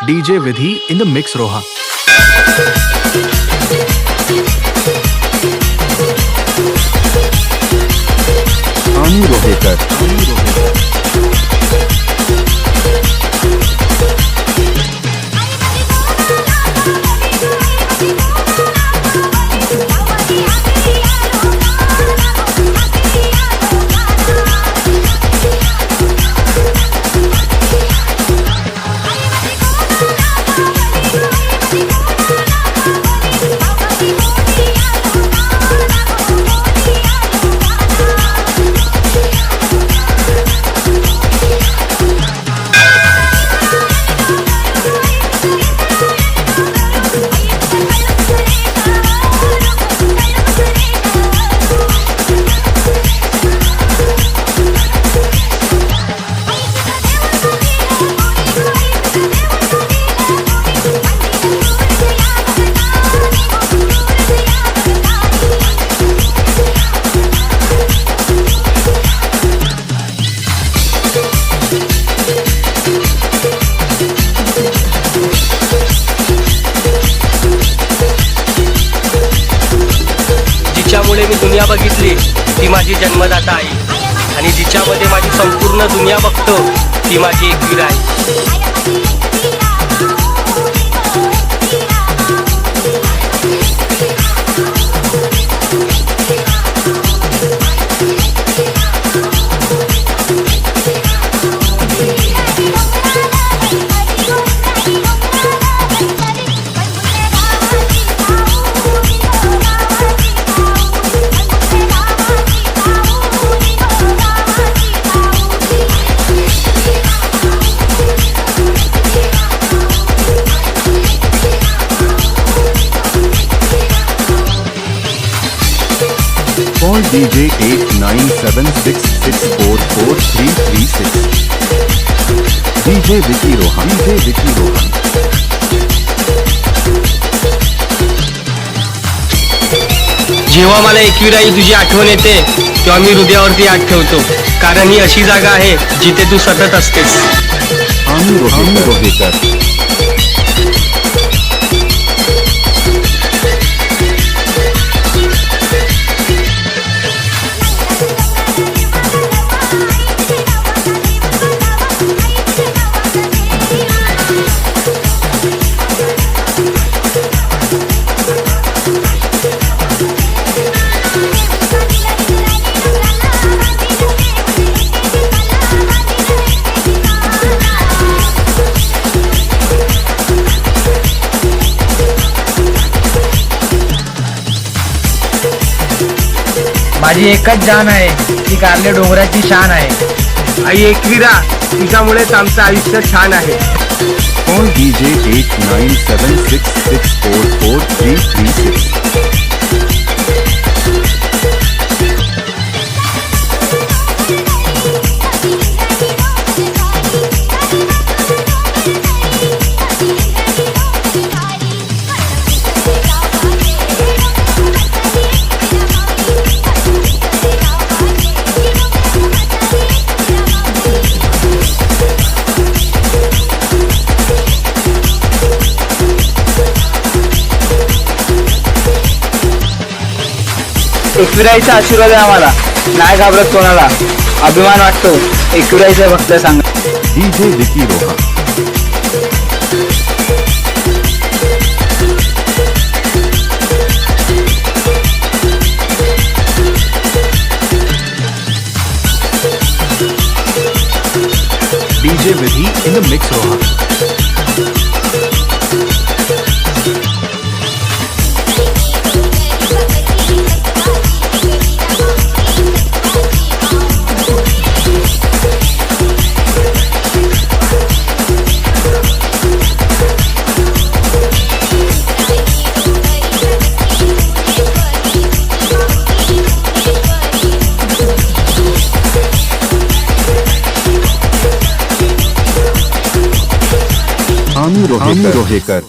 DJ Vidhi in the mix Roha. Anu Rohekar. जिच्यामुळे मी दुनिया बघितली ती माझी जन्मदाता आई आणि जिच्यामध्ये माझी संपूर्ण दुनिया बघतो ती माझी एकवीर आहे. Call DJ 8976644336. DJ Vicky Rohan. DJ Vicky Rohan. जेव्हा मला एकवीर आई तुझी आठवण येते तेव्हा मी हृदयावरती हात ठेवतो, कारण ही अशी जागा आहे जिथे तू सतत असतेस. Anu Rohekar. माझी एकच जान आहे, ती कारले डोंगराची शान आहे. आई एकवीरा, तुझ्यामुळेच आमचं आयुष्य छान आहे. Call DJ 8976644336. एकविराईचा आशीर्वाद आहे आम्हाला, नाही घाबरत कोणाला. अभिमान वाटतो एकविराईचा भक्त सांग. DJ Vicky Rohan. DJ Vidhi in the mix Roha. Anu Rohekar.